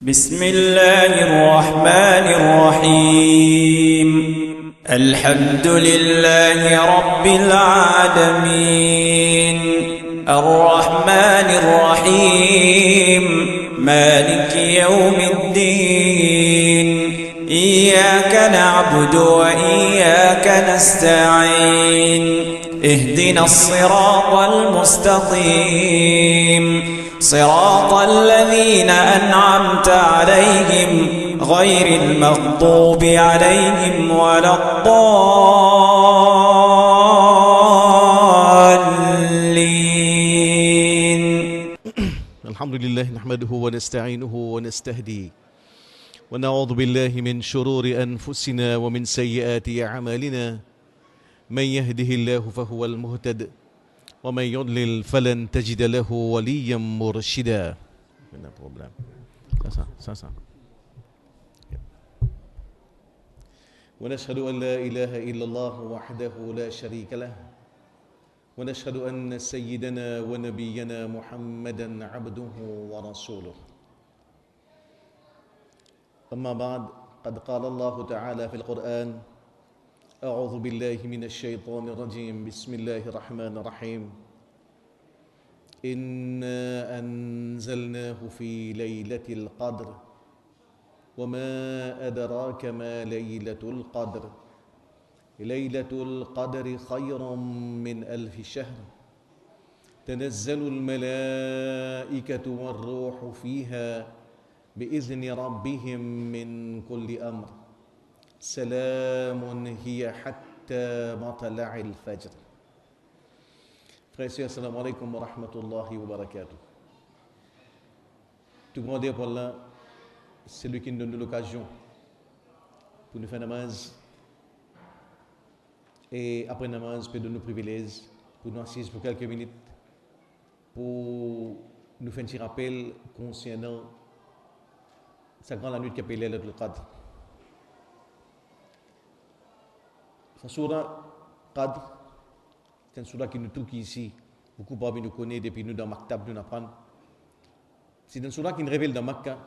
بسم الله الرحمن الرحيم الحمد لله رب العالمين الرحمن الرحيم مالك يوم الدين إياك نعبد وإياك نستعين اهدنا الصراط المستقيم صراط الذين أنعمت عليهم غير المغضوب عليهم ولا الضالين. الحمد لله نحمده ونستعينه ونستهديه ونعوذ بالله من شرور أنفسنا ومن سيئات أعمالنا من يهده الله فهو المهتد ومن يضلل فلن تجد له وليا مرشدا. ونشهد أن لا إله إلا الله وحده لا شريك له ونشهد أن سيدنا ونبينا محمدا عبده ورسوله. أما بعد قد قال الله تعالى في القرآن أعوذ بالله من الشيطان الرجيم بسم الله الرحمن الرحيم إنا أنزلناه في ليلة القدر وما أدراك ما ليلة القدر ليلة القدر خير من 1000 شهر تنزل الملائكة والروح فيها بإذن ربهم من كل أمر سلام هي حتى مطلع الفجر. Frères et sœurs, assalamu alaikum wa rahmatullahi wa barakatuh. Tout grand Dieu pour Allah, c'est lui qui nous donne l'occasion pour nous faire namaz. Et après namaz, peut donner nos privilèges pour nous assister pour quelques minutes pour nous faire un petit rappel concernant sa grande nuit qui appelle Laylatul Qadr. La surah Qadr, c'est une surah qui nous touche ici. Beaucoup parmi nous connaissent depuis nous dans Maktab, nous apprenons. C'est une surah qui nous révèle dans Makkah.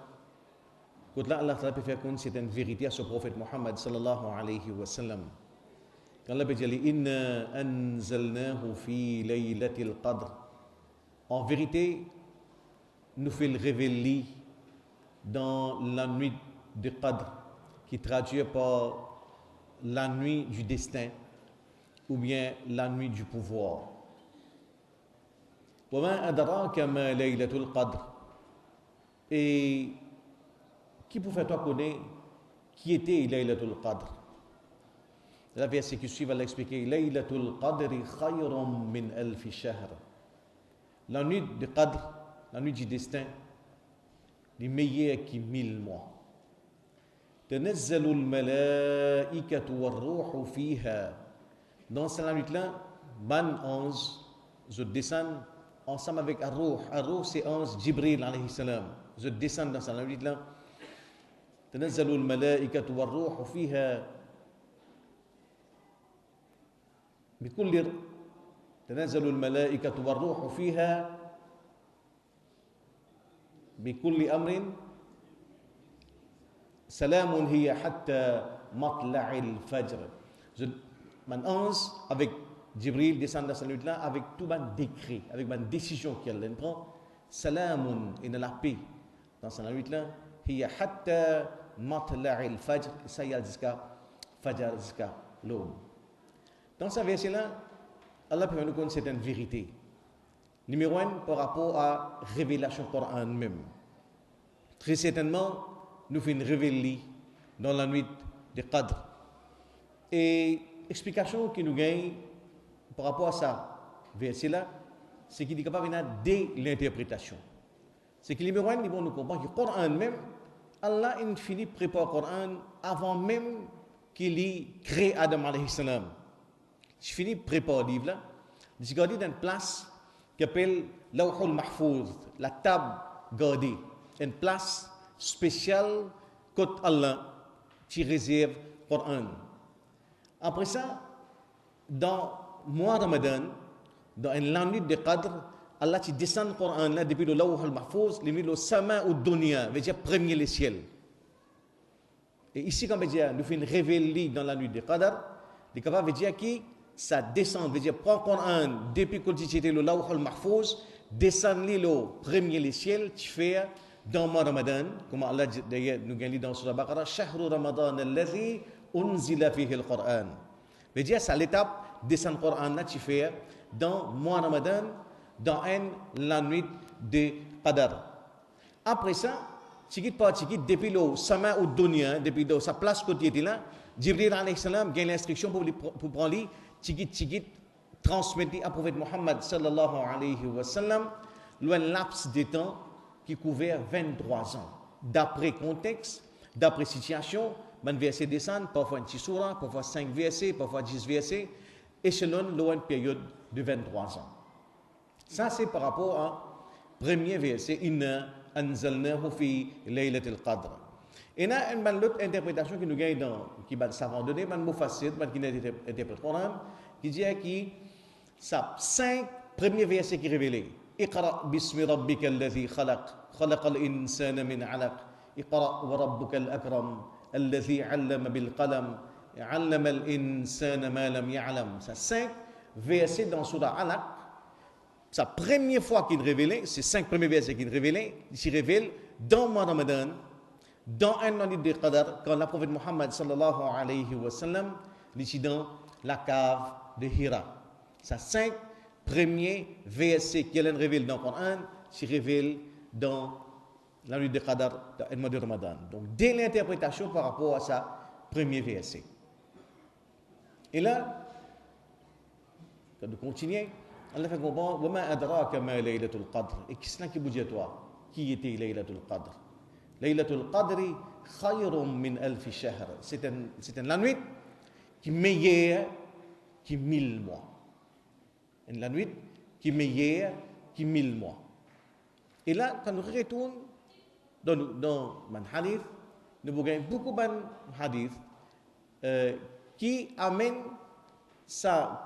Quand là, Allah peut faire compte, c'est une vérité à ce prophète Muhammad sallallahu alayhi wa sallam. Quand Allah peut dire Inna anzalnahu fi laylatil qadr. En vérité, nous fait le révéler dans la nuit de Qadr, qui traduit par la nuit du destin ou bien la nuit du pouvoir. وَمَا أَدْرَاكَ مَا لَيْلَةُ الْقَدْرِ. Et qui pour faire toi connaître qui était Laylatul Qadr? La verset qui suit va l'expliquer. Laylatul Qadri khayrun min 1000 shahr. La nuit de Qadr, la nuit du destin, est meilleure que 1000 mois. تنزل الملائكة والروح فيها. Dans cette nuit-là, ban ange, je descends ensemble avec Ar-Ruh. Ar-Ruh, c'est ange Jibril alayhi salam. Je descends dans cette nuit-là. تنزل الملائكة والروح فيها بكل تنزل الملائكة والروح فيها بكل أمر سلام هي حتى مطلع الفجر. Mon ange avec Jibril descend dans cette nuit-là avec tout un décret, avec une décision qu'elle prend. Salamun, et de la paix dans cette nuit-là. Hiya hatta matla' al-fajr, ça y est jusqu'à fajr, jusqu'à l'aube. Dans ce verset-là, Allah peut nous connaître cette vérité. Numéro 1, par rapport à la révélation du Coran même. Très certainement, nous faisons une révélation dans la nuit de Qadr. Et l'explication que nous gagnons par rapport à ça, verset-là, c'est qu'il est capable de l'interprétation. C'est que numéro 1, nous comprendre que le Coran même, Allah a fini de préparer le Coran avant même qu'il ait créé Adam alayhi salam. Il finit de préparer le livre-là. Il est gardé dans une place qui s'appelle Lawhul Mahfouz, la table gardée. Une place spéciale que Allah qui réserve le Coran. Après ça, dans le mois de Ramadan, dans une nuit de Qadr, Allah tu descend le Coran là depuis le Lawh al-Mahfouz, le sama ou dunya, veut dire premier les ciels. Et ici quand veut dire nous fait une révélée dans la nuit de Qadr, les capables veut dire qui ça descend, veut dire prend Coran depuis que tu étais le Lawh al-Mahfouz, descend le premier les ciels, tu fais dans le mois Ramadan, comme Allah d'ailleurs nous gagne dans Surah Baqarah, Shahru Ramadan alladhi unzila fihi al-Qur'an. Veut dire c'est l'étape descend le Coran là tu fais dans le mois Ramadan, dans la nuit de Qadr. Après ça, tikit par tikit, depuis le sama ou dunya, depuis sa place côté là, Jibril alayhi salam gagne l'instruction pour prendre lui, tikit, transmettre à prophète Muhammad sallallahu alayhi wa sallam, un laps de temps qui couvert 23 ans. D'après contexte, d'après situation, un verset descend, parfois un petit surah, parfois 5 versets, parfois 10 versets, et selon une période de 23 ans. Ça, c'est par rapport au premier verset, Inna anzalnahu fi laylatil qadr. Et là, une autre interprétation qui nous gagne qui va savant donner, man mufassir, man qui interprète Coran, qui dit que ça 5 premiers versets qui révélent. Iqra bismi rabbika alladhi khalaqal insana min 'alaq. Iqra wa rabbukal akram alladhi 'allama bil qalam 'allama al insana ma lam ya'lam. Ça 5 versets dans Surah Alaq. Sa première fois qu'il révélait, ces 5 premiers versets qu'il révélait, il s'y révèle dans le mois Ramadan, dans un an de Qadr, quand le prophète Muhammad sallallahu alayhi wa sallam, ici dans la cave de Hira. Ces 5 premiers versets qu'il révèle dans le Coran, s'y révèlent dans la nuit de Qadr, dans le mois de Ramadan. Donc, dès l'interprétation par rapport à sa premier verset. Et là, quand nous continuons, Allah fait comprendre وما أدراك ما ليلة القدر. Et qui c'est qui vous dit à toi qui était Laylatul Qadr? Laylatul Qadr خير من ألف شهر. C'est la nuit qui est meilleure que 1000 mois. La nuit qui est meilleure que 1000 mois. Et là, quand nous retournons dans un hadith, nous avons beaucoup de hadith qui amènent ça.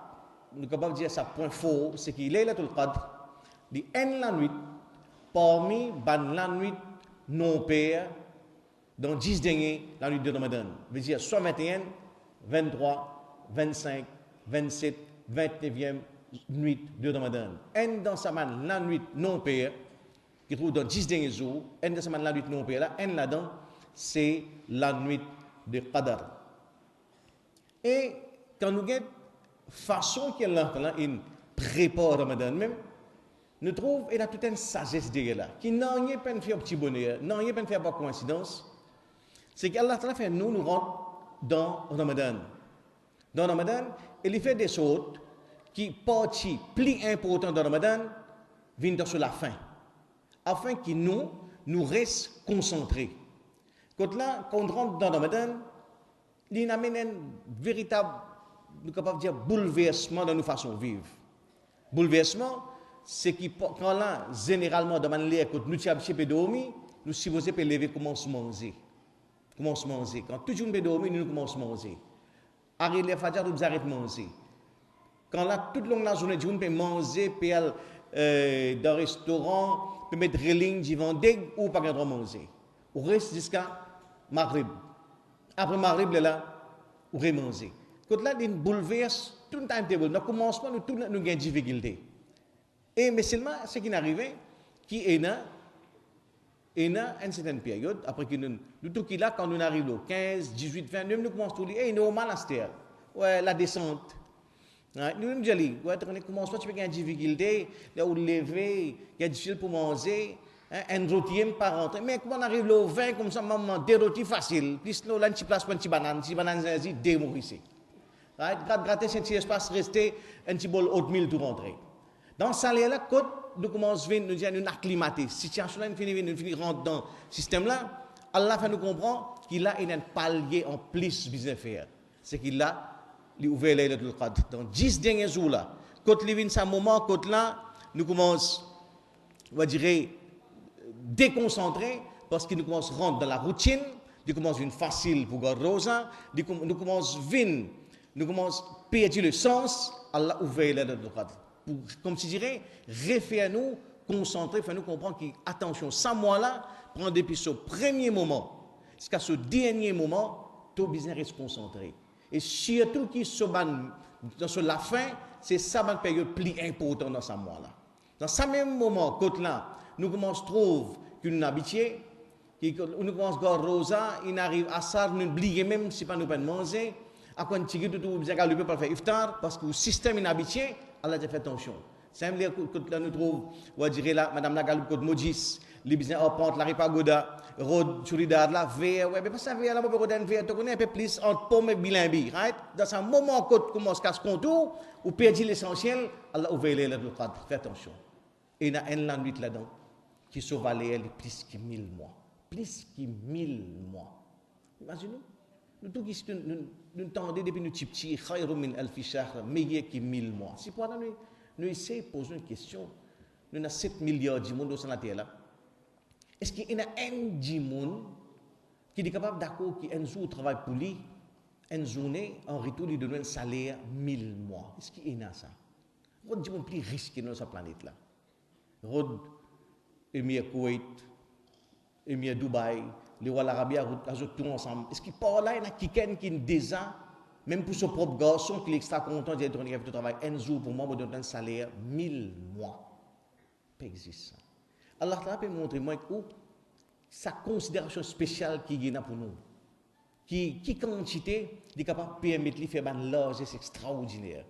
Nous sommes capables de dire ça point fort, c'est qu'il est Laylatul Qadr, dit en la nuit, parmi la nuit non père, dans 10 derniers, la nuit de Ramadan. Veut dire soit 21, 23, 25, 27, 29e nuit de Ramadan. En dans sa main, la nuit non père, qui trouve dans 10 derniers jours, en dans sa main, la nuit non père, là, en là-dedans, c'est la nuit de Qadr. Et quand nous regardons façon qu'elle a prépare Ramadan même, nous trouvons qu'il y a toute une sagesse derrière là, qui n'a rien pas fait un petit bonheur, n'a rien pas fait par coïncidence. C'est qu'Allah fait nous rentrons dans Ramadan. Dans Ramadan, il fait des choses qui partie plus importante dans Ramadan viennent sur la fin, afin que nous restions concentrés. Quand on rentre dans Ramadan, il amène un véritable, nous sommes capables de dire, bouleversement dans nos façons de vivre. Bouleversement, c'est qui, quand là, généralement, dans l'air, quand nous sommes un peu dormis, nous sommes supposés de lever, commencer à manger. Commencer à manger. Quand tout le monde est dormi, nous commençons à manger. Arrive les fajr, nous arrêtons de manger. Quand là, toute la journée, nous pouvons manger, puis dans un restaurant, puis mettre des lignes, du vendeg, ou pas de manger. On reste jusqu'à Maghrib. Après Maghrib, là, on va manger. Quand là, il bouleverse tout le timetable. Dans le commencement, nous avons des difficultés. Mais seulement, ce qui est arrivé, qui est là, une certaine période, après que nous tout qui là, quand nous arrivons au 15, 18, 20, nous commençons à dire, nous sommes mal à cette terre. Ouais, la descente. Nous nous disons, ouais, on commence pas, tu peux avoir des difficultés, là où lever, il y a des difficultés pour manger, un rôti par rentrer. Mais quand on arrive au 20, comme ça, maman, des rôtis faciles, plus là, un petit place pour une petite banane, c'est démorissé. Gratter cet espace, rester un petit bol oatmeal tout rentrer. Dans ce salaire-là, quand nous commençons à nous acclimater, situation-là, nous finissons rentrer dans ce système-là, Allah fait nous comprendre qu'il a un palier en plus besoin de faire. C'est qu'il a ouvert Laylatul Qadr. Dans 10 derniers jours-là, quand il vient ce moment, quand là, nous commençons, on va dire, déconcentrer, parce que nous commençons à rentrer dans la routine, nous commençons à venir facile pour garder Rosa, nous commençons à perdre le sens, Allah ouvert Laylatul Qadr. comme si je dirais, refaire nous, concentrer, faire nous comprendre qu'attention, ça moi-là, prendre depuis ce premier moment, jusqu'à ce dernier moment, tout besoin reste concentré. Et surtout qui dans la fin, c'est ça la période plus importante dans ce mois-là. Dans ce même moment, côté là, nous commençons à trouver qu'une habituée, nous commençons à voir rosa, il arrive à ça, nous oublions même si pas nous pas manger, à quoi nous tout bien qu'à pour faire iftar parce que le système inhabitué, Allah a fait attention. C'est un là nous trouve, on dirait là, Madame la Galoupe côté Modis, les business en pente, la ripagoda, road churidad là, vers, ouais, mais pas ça vers là, on peut vers, tu connais un peu plus entre pomme et bilimbi, right? Dans ce moment côté commence à se contour, ou perdre l'essentiel, Allah ouvre les lèvres, fais attention. Et il y a un nuit là-dedans qui sauve les plus que 1000 mois. Plus que 1000 mois. Imaginez-nous. Nous tous qui nous tendons depuis nous petits, khayru min alfi shahr, meilleur que 1000 mois. C'est pour nous essayons de poser une question. Nous avons 7 milliards de monde sur la terre là. Est-ce qu'il y a un du monde qui est capable d'accord qu'un jour travaille pour lui, une journée, en retour, lui donne un salaire 1000 mois? Est-ce qu'il y a ça? On dit plus risqué dans cette planète là. Rod, Émir Koweït, Émir Dubaï, les rois l'Arabie ajoutent tout ensemble. Est-ce qu'il parle là, il y a quelqu'un qui est déjà, même pour son propre garçon, qui est extra content d'être donné de travail un jour pour moi, me donne un salaire 1000 mois. Ça existe ça. Allah peut montrer moi où sa considération spéciale qui est pour nous. Qui quantité est capable de permettre de faire une largesse extraordinaire.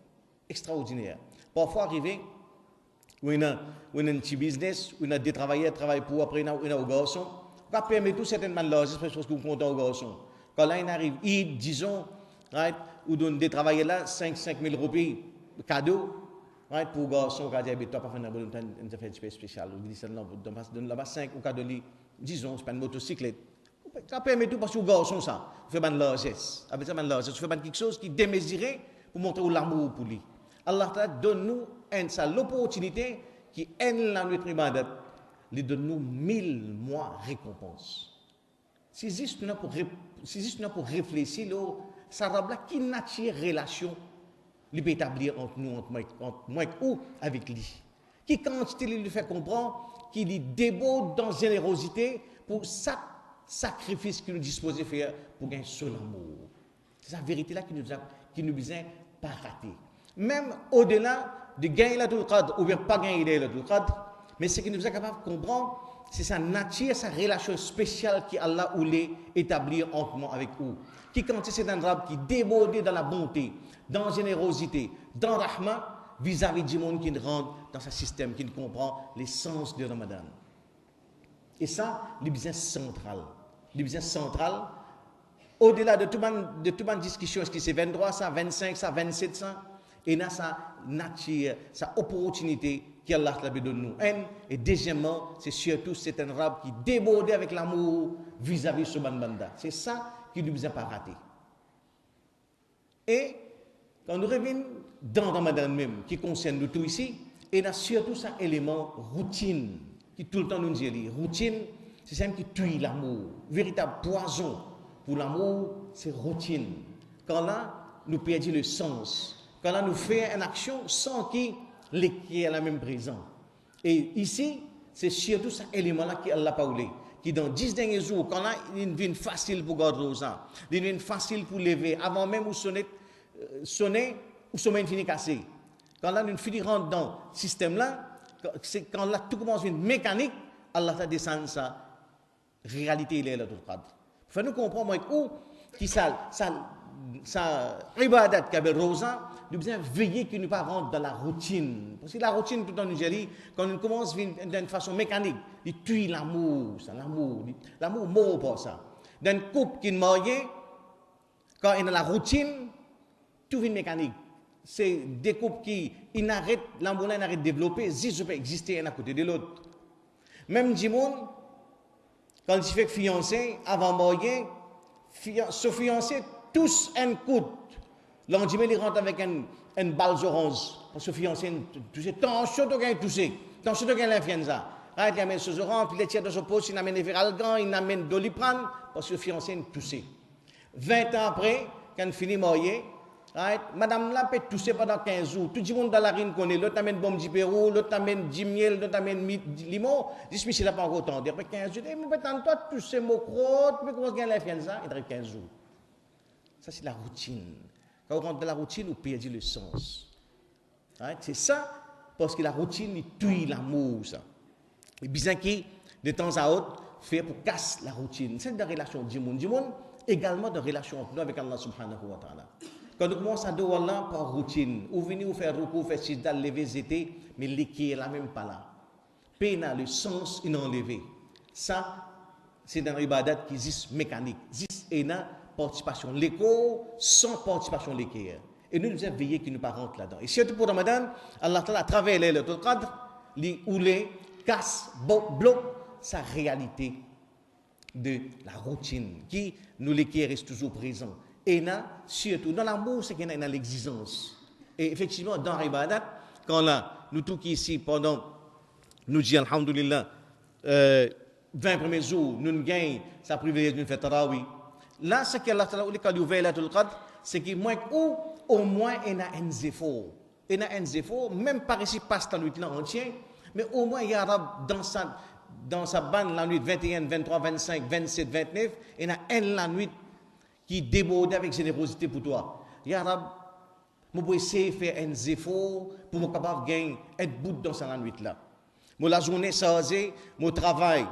Extraordinaire. Parfois arriver, on a un petit business, on a des travailleurs qui travaillent pour, après on a un garçon. On va permettre tout certainement largesse parce que vous comptez au garçon. Quand là, il arrive, disons, right, ou donne des travailleurs là 5 000 roupies cadeau, right, pour garçon, quand il dit, tu n'as pas fait un affaire spéciale, ou dit, donne là-bas 5 ou cadeau, disons, c'est pas une motocyclette. Ça permet tout parce que le garçon, ça, fait une largesse. Avec ça, une largesse, tu fais quelque chose qui est démesuré pour montrer l'amour pour lui. Allah donne-nous l'opportunité qui est la notre ibadat, lui donne-nous 1000 mois récompense. C'est juste pour réfléchir, ça rabla qui nature relation lui peut établir entre nous, entre moi ou avec lui. Qui quantité lui fait comprendre qu'il lui déborde dans générosité pour chaque sacrifice qu'il nous dispose de faire pour gagner son amour. C'est la vérité là qui nous besoin pas rater. Même au-delà de gagner la Qadr ou bien pas gagner la Qadr, mais ce qui nous est capable de comprendre, c'est sa nature, sa relation spéciale qu'Allah voulait établir entre moi avec vous. Qui quand c'est un rab qui déborde dans la bonté, dans la générosité, dans la rahma, vis-à-vis du monde qui rentre dans ce système, qui comprend l'essence de Ramadan. Et ça, le business central. Le business central, au-delà de toute ma discussion, est-ce que c'est 23, ça, 25, ça, 27, ça, et là, sa nature, sa opportunité qu'Allah donne nous. Et deuxièmement, c'est surtout c'est un rab qui déborde avec l'amour vis-à-vis de ce banda. C'est ça qui nous a pas raté. Et quand nous revenons dans Ramadan même, qui concerne nous tous ici, il y a surtout cet élément routine, qui tout le temps nous dit, routine, c'est ça qui tue l'amour. Véritable poison pour l'amour, c'est routine. Quand là, nous perdons le sens. Quand là, nous faisons une action sans qu'il est la même présent. Et ici, c'est surtout cet élément-là qui Allah pas voulu. Qui dans 10 derniers jours, quand là, il devient facile pour garder ça. Il devient facile pour lever. Avant même où sonner, ou sommeil fini cassé. Quand là, nous finissons rentrer dans ce système-là, c'est quand là, tout commence à être mécanique, Allah t'a descendu ça. Réalité, il est là tout le cadre. Il faut nous comprendre où, qui ça ibadat qu'avait Rosa, nous devons veiller qu'il ne pas rentre dans la routine. Parce que la routine, tout en Nigerie, quand on commence d'une façon mécanique, il tue l'amour, ça, l'amour mort pour ça. Dans une couple qui est mariée, quand il y a la routine, tout vient mécanique. C'est des couples qui l'amour n'arrête de développer, si je peux exister un à côté de l'autre. Même Jimoun, quand il fait fiancé, avant marié, se fiancé, tous un coup. L'endimé, il rentre avec une balle orange. Parce que fiancé, touché, tant chaud qu'il touché, tant chaud qu'il l'influenza. Il amène ce orange, puis il tire dans son poste, il amène les veralgans, il amène Doliprane, parce que fiancé, touché. 20 ans après, quand il finit marié, Right? Madame là peut toucher pendant 15 jours. Tout le monde dans la rue connaît. L'autre amène bombe du Pérou, l'autre amène du miel, l'autre amène limon. Dis Michel n'a pas encore temps. Après 15 jours, mais peut-être toi toucher mon crotte, mais comment gagner la fin de ça? Il reste 15 jours. Ça c'est la routine. Quand on rentre dans la routine, on perd le sens. Right? C'est ça parce que la routine il tue l'amour ça. Et bien qui de temps à autre fait pour casser la routine. C'est dans la relation du monde également dans la relation entre nous avec Allah subhanahu wa ta'ala. Quand on commence à devoir là par routine, ou venir ou faire recours, faire sida, lever zété, mais l'équilibre là même pas là. Peine le sens il enlevé. Ça, c'est dans l'ibadat qui existe mécanique. Existe une participation l'écho sans participation l'équilibre. Et nous devons veiller qu'il ne pas rentre là-dedans. Et surtout pour Ramadan, Allah Ta'ala, à travers le cadre, où les casse, bloque sa réalité de la routine, qui nous l'équilibre reste toujours présent. Et là, surtout, dans l'amour, c'est qu'il y a l'exigence. Et effectivement, dans l'ibadat, quand là, nous tous qui ici, pendant, nous disons, alhamdoulilah, 20 premiers jours, nous gagnons sa privilège d'une fête tarawih. Là, ce qu'Allah Ta'ala, quand il ouvre la Qadr, c'est qu'il moins ou au moins il y a un effort. Il y a un effort, même par ici, passe la nuit là entière, mais au moins il y a dans sa bande la nuit 21, 23, 25, 27, 29, il y a un la nuit qui déborde avec générosité pour toi. Ya Rab, je peux essayer de faire un effort pour me capable de gagner, être bout dans cette nuit là. Moi la journée chargée, mon travail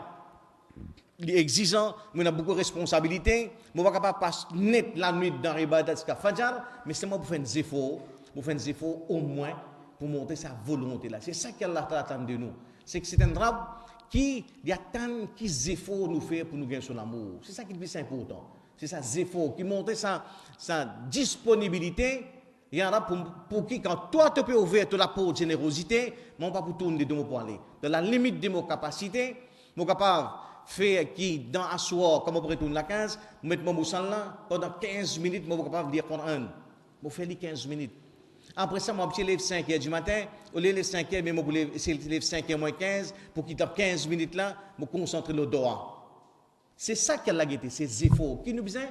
exigeant, moi j'ai beaucoup de responsabilités, moi pas capable passer net la nuit dans l'ibadat jusqu'à Fajr, mais c'est moi pour faire des efforts, au moins pour montrer sa volonté là. C'est ça qu'Allah attend de nous. C'est que c'est un rab qui attend qu'ils efforts nous faire pour nous gagner son amour. C'est ça qui est le plus important. C'est ça, zéphore, qui montre sa disponibilité. Il y en a pour qui, quand toi tu peux ouvrir la porte de générosité, mais pas pour tourner de mots pour aller. Dans la limite de mes capacités, je suis capable de faire qui, dans un soir, comme on pourrait tourner la 15, je mettre mon moussan là, pendant 15 minutes, je suis capable de lire Coran. Je fais les 15 minutes. Après ça, je me lève 5 h du matin, au lieu de 5 h, mais je me lève 5 h moins 15, pour qu'il tape 15 minutes là, je me concentre le doigt. C'est ça qu'elle a guetté, ces efforts qui nous besoin,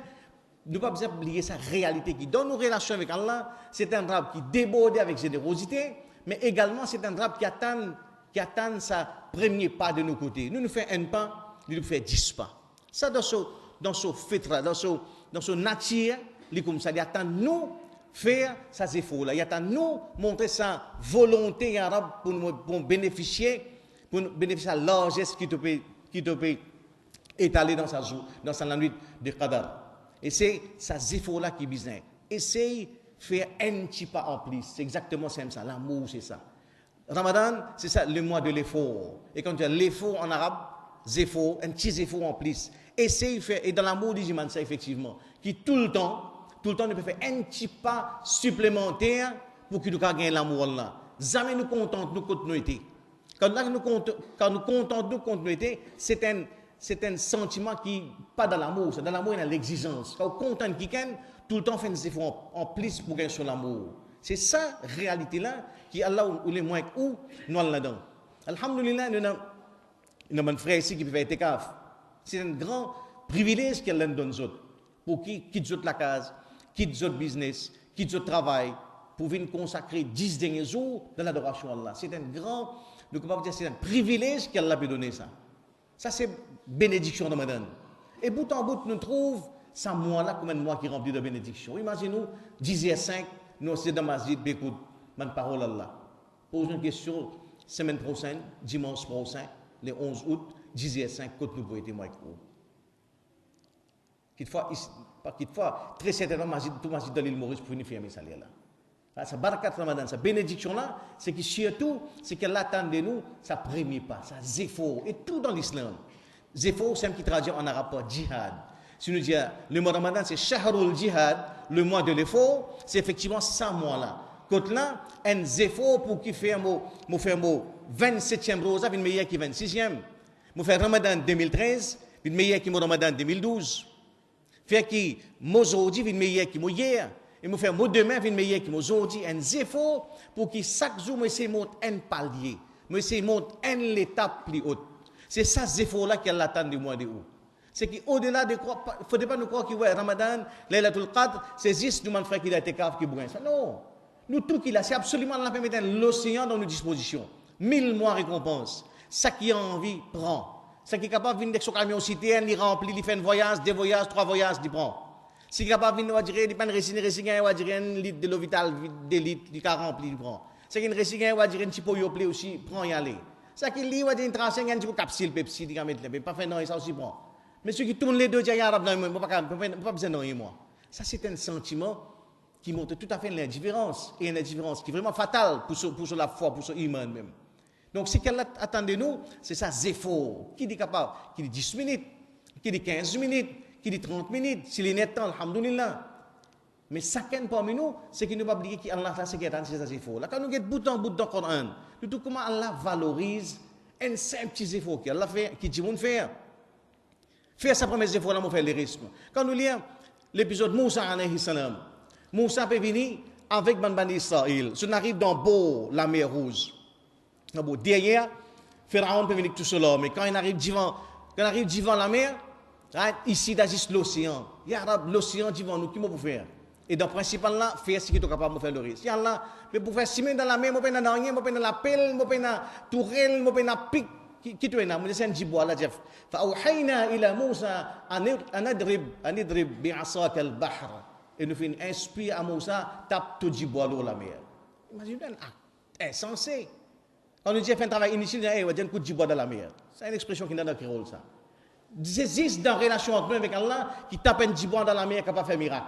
nous pas besoin oublier sa réalité qui dans nos relations avec Allah, c'est un drap qui déborde avec générosité, mais également c'est un drap qui attend sa premier pas de nos côtés. Nous faisons un pas, nous faisons 10 pas. Ça dans ce fitra, dans ce nature, comme ça, il attend nous faire ces efforts là, il attend nous montrer sa volonté arabe pour bénéficier de la largesse qui te peut étalé dans sa nuit de Qadar. Et c'est ces efforts-là qui besoin. Essaye de faire un petit pas en plus. C'est exactement ça. L'amour, c'est ça. Ramadan, c'est ça, le mois de l'effort. Et quand tu as l'effort en arabe, zéphor, un petit effort en plus. Essaye de faire, et dans l'amour du Jiman, ça effectivement, qui tout le temps, nous peut faire un petit pas supplémentaire pour que nous gagnions l'amour là. Jamais nous contente, nous continuité. Quand nous contente, nous continuité, c'est un sentiment qui pas dans l'amour, c'est dans l'amour il y a l'exigence. Quand on content quelqu'un, tout le temps fait des efforts en plus pour gagner son amour. C'est ça réalité là qui Allah ou les moins où nous là-dedans. Alhamdulillah, nous avons un frère ici qui peut faire itikaf. C'est un grand privilège qu'Allah nous donne autres pour qui quitte la case, quitte le business, quitte le travail pour venir consacrer 10 derniers jours dans l'adoration à Allah. C'est un grand, nous pouvons dire c'est un privilège qu'Allah peut donner ça. Ça, c'est bénédiction de Ramadan. Et bout en bout, nous trouvons ce mois-là comme un mois qui est rempli de bénédiction. Imaginez-nous, 10h05, nous sommes dans Masjid, écoute, ma parole à Allah. Pose une question, semaine prochaine, dimanche prochain, le 11 août, 10h05, quand nous pouvons être moins court. Quelquefois, très certainement, tout Masjid de l'île Maurice pour venir fermer ça là. Sa barakat Ramadan, sa bénédiction-là, c'est que surtout, c'est qu'elle attend de nous, sa premier pas, sa zéphor, et tout dans l'islam. Zéphor, c'est un qui traduit en arabe par djihad. Si nous disons, le mois de Ramadan, c'est Shahrul Jihad, le mois de l'effort, c'est effectivement ça mois-là. Quand là, un zéphor pour qui fait mon 27e rosa, une meilleure qui 26e. Mon fait Ramadan 2013, une meilleure qui mon Ramadan 2012. Fait qui, mon aujourd'hui, une meilleure qui mon hier. Et me faire moi demain une meilleure qui m'aujourd'hui un effort pour que chaque jour me essaye monter un palier, me essaye monter une étape plus haute. C'est ça effort là qu'elle attend de moi de où. C'est qu'au-delà de croire, il ne faudrait pas nous croire que ouais, Ramadan, Laylatul Qadr, c'est juste nous frère qui a été cave qui boit. Non. Nous tout qu'il a, c'est absolument la permettre l'océan dans nos dispositions. 1000 mois récompense. Ça qui a envie, prend. Ça qui est capable de venir avec son camion citerne, il remplit, il fait un voyage, 2 voyages, 3 voyages, il prend. Si il est capable de venir, il prend un litre de l'eau vitale, 2 litres, il a rempli, il prend. C'est qu'il y a un petit peu de aussi, prend y aller. Ça qui lit, il y a une tranche, il y a une capsule Pepsi, il y a pas fait non, ça aussi prend. Mais ceux qui tournent les deux, il y a un pas besoin de moi. Ça, c'est un sentiment qui montre tout à fait l'indifférence. Et une indifférence qui est vraiment fatale pour la foi, pour son iman même. Donc, ce qu'elle attend de nous, c'est ça, zéphor. Qui dit capable? Qui dit 10 minutes, qui dit 15 minutes, qui dit 30 minutes, s'il est net temps, alhamdoulilah. Mais chacun parmi nous, c'est qu'il ne pas oublier qu'Allah c'est qui attend, c'est ça, zéphor. Là, quand nous bout en bout dans le Coran, nous tout comment Allah valorise un simple petit zéphor qu'Allah fait, qui dit, on fait. Faire sa première zéphor, là, on fait le risque. Quand nous lisons l'épisode Moussa, alayhi salam, Moussa peut venir avec Bani Israël. Si on arrive dans Beau, la mer Rouge, derrière, Pharaon peut venir tout seul, mais quand il arrive devant la mer, ici, il y a juste l'océan. Il y a l'océan devant nous, qui peut faire? Et dans le principal là, faire ce qui est capable de faire le risque. Il y a là, mais pour faire simer dans la mer, je peux dans rien, je peux dans la pelle, je peux dans tourelle, je peux dans pic. Qui tu es là? C'est un jibois là, Jeff. فأوحينا إلى موسى أن اضرب بعصاك البحر. Et nous faisons inspire à Moussa, tape tout jibois l'eau la mer. Imaginez un acte insensé. Quand nous disons fait un travail inutile, on dit un coup de jibois dans la mer. C'est une expression qui n'a pas de rôle ça. C'est juste dans la relation entre nous avec Allah qui tape un jibois dans la mer qui n'a pas fait miracle.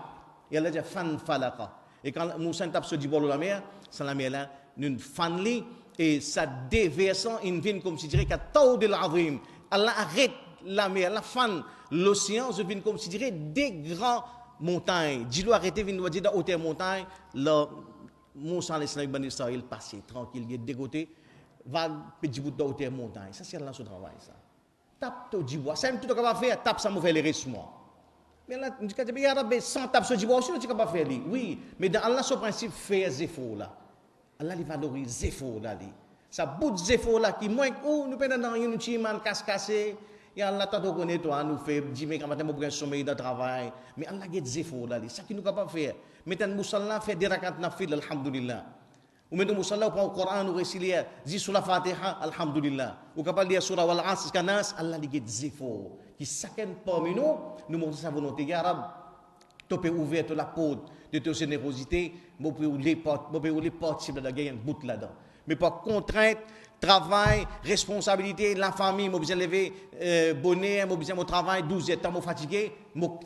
Et Allah dit fan falaka. Et quand Moussa tape ce jibois dans la mer, c'est la mer là, nous fanli. Et ça déversant une vigne comme si dirait qu'à taux de l'avrim. Allah arrête la mer, la fan, l'océan, je viens comme si dirait des grandes montagnes. Dis-le arrêter, viens nous dire dans hauteur montagne, là, Moussa les Bani Israël passé tranquille, il est dégoté, va petit bout de hauteur montagne. Ça c'est Allah son travail ça. Tape ton jibois, c'est tout capable de faire, tape ça me fait les restes moi. Mais là, tu dis il y a sans tape ce jibois aussi, tu capable de faire lui. Oui, mais dans Allah son principe fait zéphor là. Allah li valorise zéphor là li. Ça bout de zéphor là qui moins ou nous pendant dans une chiman casse-cassé, et Allah t'a donné toi nous fait dire mais quand matin pour un sommeil de travail, mais Allah get zéphor là li. Ça qui nous capable faire. Maintenant musalla fait des rakat nafil alhamdulillah. Ou maintenant musalla prend le Coran nous réciter, dit sur la Fatiha alhamdulillah. Ou capable lire surah wal asr kanas, Allah li get zéphor. Qui chacun parmi nous montre sa volonté ya Rab. Tu peux ouvrir la porte de ta générosité, tu peux ouvrir les portes de la guerre, bout là-dedans. Mais par contrainte, travail, responsabilité, la famille, je besoin de lever bonnet, je besoin de travail, 12 ans, je fatigué,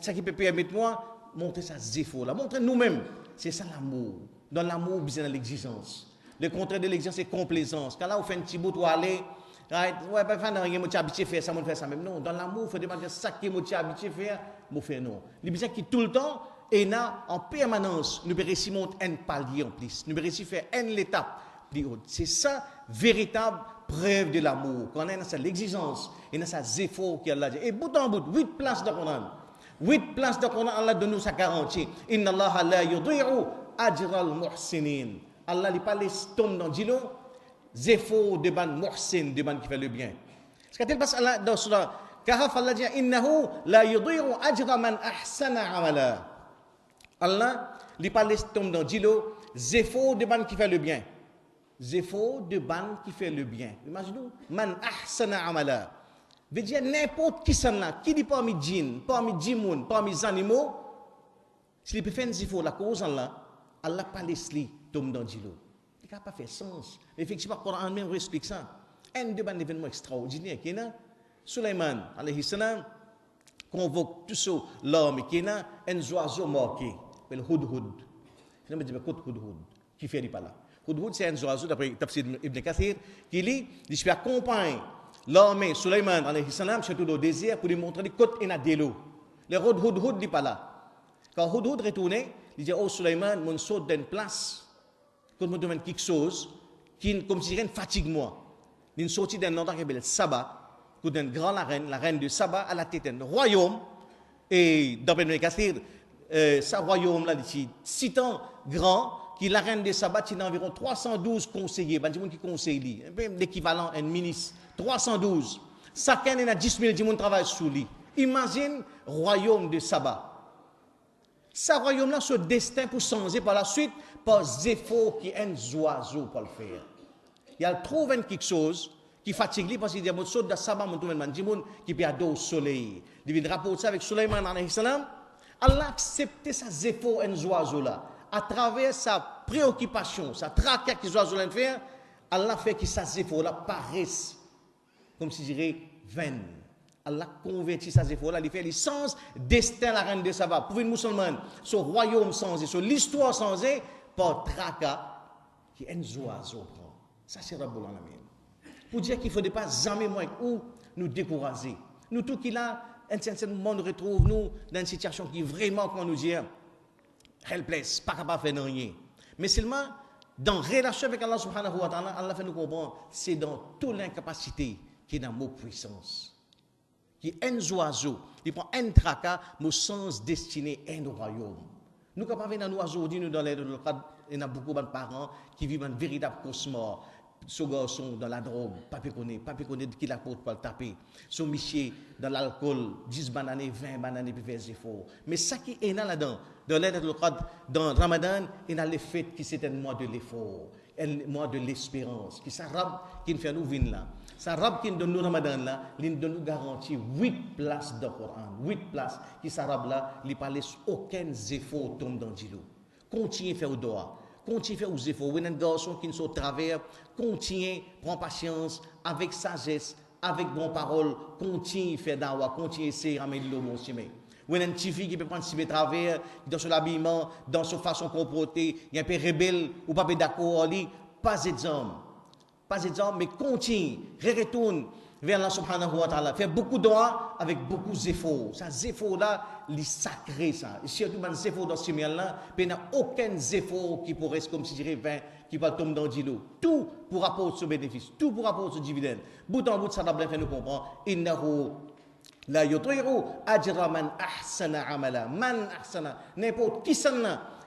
ça qui peut permettre moi, montrer ça zéphor là, montrer nous-mêmes. C'est ça l'amour. Dans l'amour, besoin de l'exigence. Le contraire de l'exigence, c'est complaisance. Quand là, on fait un petit bout, on aller, ouais, pas faire rien, je suis habitué à faire ça, je fais ça même. Non, dans l'amour, il faut demander ça qui est habitué à faire, je fais non. Les besoins qui tout le temps, et là, en permanence, nous devons réussir monter un palier en plus. Nous devons réussir faire une étape plus haute. C'est ça, véritable preuve de l'amour. Quand on a ça, l'exigence, et on a ça, zéphor qui Allah dit. Et bout en bout, 8 places dans le Coran. 8 places dans le Coran, Allah donne nous sa garantie. Inna Allah la yudhi'u ajra al-muhsinin. Allah n'est pas les tombes dans Dilo, zéphor de ban muhsin, de ban qui fait le bien. Ce qu'il passe Allah dans Surah Kahf, Allah dit innahu la yudhi'u ajra man ahsana amala. Allah, il pas les tombes dans Dilo, zéphor de ban qui fait le bien. Zéphor de ban qui fait le bien. Imaginez-vous, man ahsana amala. Veut dire n'importe qui s'en là, qui dit parmi djinn, parmi djimoun, parmi les animaux, s'il peut faire un zéphor la cause Allah, Allah pas laisse tombe dans Dilo. Il n'a pas fait sens. Effectivement, le Coran même explique ça. Un de ban événement extraordinaire qui est là. Sulaiman, alayhi salam, convoque tout ça, l'homme qui est là, un oiseau marqué. Le Hudhud. Je me dis, Hudhud, qui fait pas là. Hudhud, c'est un oiseau, d'après Tafsir Ibn Kathir, qui lit, il se accompagne l'homme Sulaiman, alayhi salam, surtout au désert, pour lui montrer les côtes et de l'eau. Le Hudhud n'est pas là. Quand Hudhud retourne, il dit, oh Sulaiman, mon saute d'une place, quand je me demande quelque chose, qui, comme si rien fatigue moi. Il sortit d'un endroit qui s'appelle Saba, pour une grande la reine de Saba, à la tête d'un royaume, et d'après Ibn Kathir, ce royaume-là, d'ici 6 ans grand, qui la reine de Saba, il a environ 312 conseillers, il y a des gens qui conseillent, l'équivalent d'un ministre, 312. Chacun a 10 000 gens qui travaillent sous lui. Imagine royaume de Saba. Ce royaume-là, ce destin pour changer par la suite par Zépho qui est un oiseau pour le faire. Il trouve quelque chose qui fatigue lui parce qu'il dit mon saut de Saba mon tout qui peut adorer au soleil. Il vient rapporter ça avec Sulaiman alayhi salam. Allah accepte ça Zépho un oiseau là à travers sa préoccupation, sa tracas que oiseau là faire. Allah fait que ça Zépho là paraisse comme si je dirais vaine. Allah convertit sa Zépho là, il fait le sens destin la reine de Saba. Pour une musulmane, ce royaume changé, ce l'histoire changée par tracas qui est un oiseau. Ça c'est Rabbul Alamin. Pour dire qu'il ne faudrait pas jamais moins ou nous décourager. Nous tous qui là, un certain moment nous retrouve nous dans une situation qui vraiment comment nous dire helpless, pas capable de faire rien. Mais seulement dans relation avec Allah subhanahu wa ta'ala, Allah fait nous comprendre, c'est dans toute l'incapacité qui est dans nos puissances. Qui est un oiseau, il prend un tracas, mon sens destiné à un royaume. Nous, quand on vient dans nous aujourd'hui, nous dans les cadres, il y a beaucoup de parents qui vivent un véritable cauchemar. Ce garçon dans la drogue, pas connaît qui la porte pour le taper. Ce monsieur dans l'alcool, 10 bananes, 20 bananes, puis faire des efforts. Mais ça qui est là-dedans, dans l'aide de dans Ramadan, il y a le fait que c'est un mois de l'effort, un mois de l'espérance, qui s'arabe, qui nous fait nous venir là. Ça rab qui donne nous Ramadan là, il donne nous garantie 8 places dans le Coran, 8 places qui s'arabe là, il ne laisse aucun effort tombe dans l'îlot. Continuez à faire au doigt. Continuez à faire aux efforts. Vous avez un garçon qui nous au travers. Continuez, prends patience, avec sagesse, avec bonne parole. Continuez à faire d'awa, continuez à essayer de ramener le bon chemin. Vous avez une petite fille qui peut prendre si travers, dans son habillement, dans sa façon de comporter, il est un peu rebelle, ou pas d'accord, pas d'exemple. Pas d'exemple, mais continue, retourne vers Allah subhanahu wa ta'ala. Faire beaucoup de doigts avec beaucoup d'efforts. Ça, zéphor là, il est sacré ça. Et surtout, dans zéphor dans ce milieu-là, il n'y a aucun zéphor qui pourrait, comme si je dirais, qui va tomber dans l'îlot. Tout pour apporter ce bénéfice, tout pour apporter ce dividende. Bout en bout, ça va bien faire nous comprendre. Innahu la yutiru ajra man ahsana amala. Man ahsana. N'importe qui s'en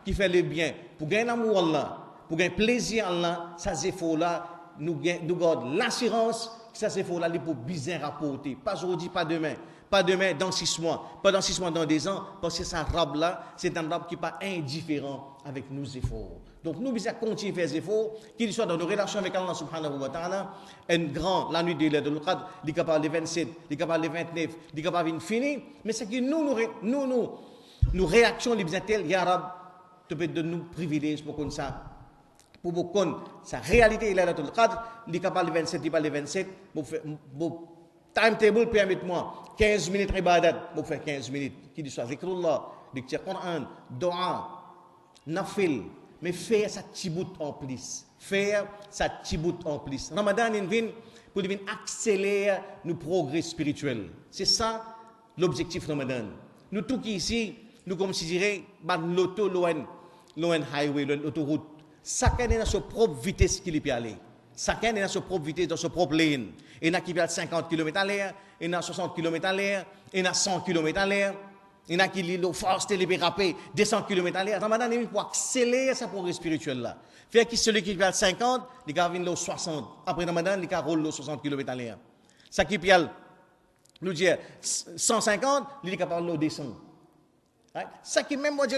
qui fait le bien, pour gagner l'amour Allah, pour gagner plaisir Allah, ça zéphor là, nous gardons l'assurance que ça c'est faux là pour bien rapporter. Pas aujourd'hui, pas demain. Pas demain, dans 6 mois. Pas dans 6 mois, dans 2 ans. Parce que ça rab là, c'est un rab qui n'est pas indifférent avec nos efforts. Donc nous devons continuer à faire des efforts, qu'ils soient dans nos relations avec Allah subhanahu wa ta'ala. Un grand, la nuit de l'aide de l'Uqad, il est capable de 27, il est capable de 29, il est capable de finir. Mais c'est que nous réactions, les bien telles, Ya Rab, tu peux donner nous privilèges pour qu'on ça. Pour vous connaître sa réalité, il est là dans le cadre, il est capable de 27, il est capable de 27, pour timetable, permettez-moi, 15 minutes ibadat, pour faire 15 minutes, qui dit soit zikrullah, lecture Coran, doa, nafil, mais faire sa tibout en plus, faire sa tibout en plus. Ramadan, il vient pour accélérer nos progrès spirituels. C'est ça l'objectif Ramadan. Nous tous qui ici, nous comme si je dirais, l'auto, loin highway, l'autoroute, chacun est dans sa propre vitesse qu'il peut aller. Chacun est dans sa propre vitesse, dans sa propre ligne. Il y en a qui veulent 50 km à l'heure, il y en a 60 km à l'heure, il y en a 100 km à l'heure, il y en a qui l'ont force de rapper 200 km à l'heure. Ramadan, il faut accélérer sa progrès spirituel là. Faire que celui qui veut 50, il va venir 60. Après Ramadan, il va rouler 60 km à l'heure. Ça qui peut nous dire 150, il est capable de descendre. Ça qui même moi je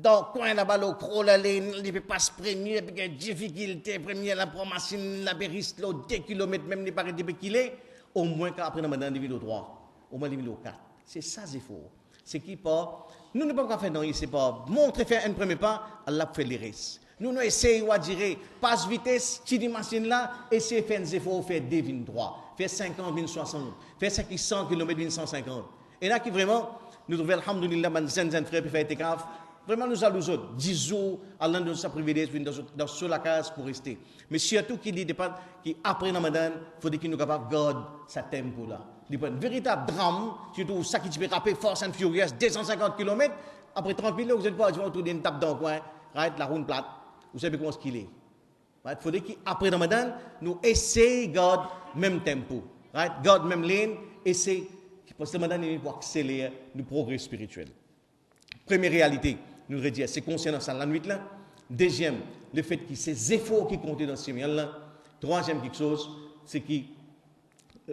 dans le coin là-bas, le crawl, il peut pas se premier, il y a des difficultés, premier, la machine, la risque, 2 km, même, il paraît qu'il est, au moins qu'après, on a niveau 3, au moins niveau 4. C'est ça, c'est faux. C'est qui pas, nous ne pouvons pas faire, non, c'est pas, montrer faire un premier pas, Allah fait les restes. Nous essayons de dire, passe vitesse, tu dis machine là, essayez de faire des efforts, faire 2 3, faire 50, 60, faire 100 km, 150. Et là, qui vraiment, nous devons, alhamdoulilah, man zen frère, puis faire étekaf. Vraiment, nous allons 10 jours, Allah nous a privilégié dans la case pour rester. Mais surtout, qui dit qu'après Ramadan, il faut qu'il nous capable de garder sa tempo là. Il y a un véritable drame, surtout ça qui peut rappeler Force and Furious, 250 km, après 30 minutes, vous êtes pas autour d'une table dans le coin, la roue plate, vous savez comment il est. Il faut qu'après Ramadan, nous essayons de garder le même tempo, garder même ligne, essayer, parce que Ramadan, il faut accélérer nos progrès spirituels. Première réalité, nous devons dire, c'est conscience dans la nuit là. Deuxième, le fait que ces efforts qui comptent dans ce milieu là. Troisième quelque chose, c'est que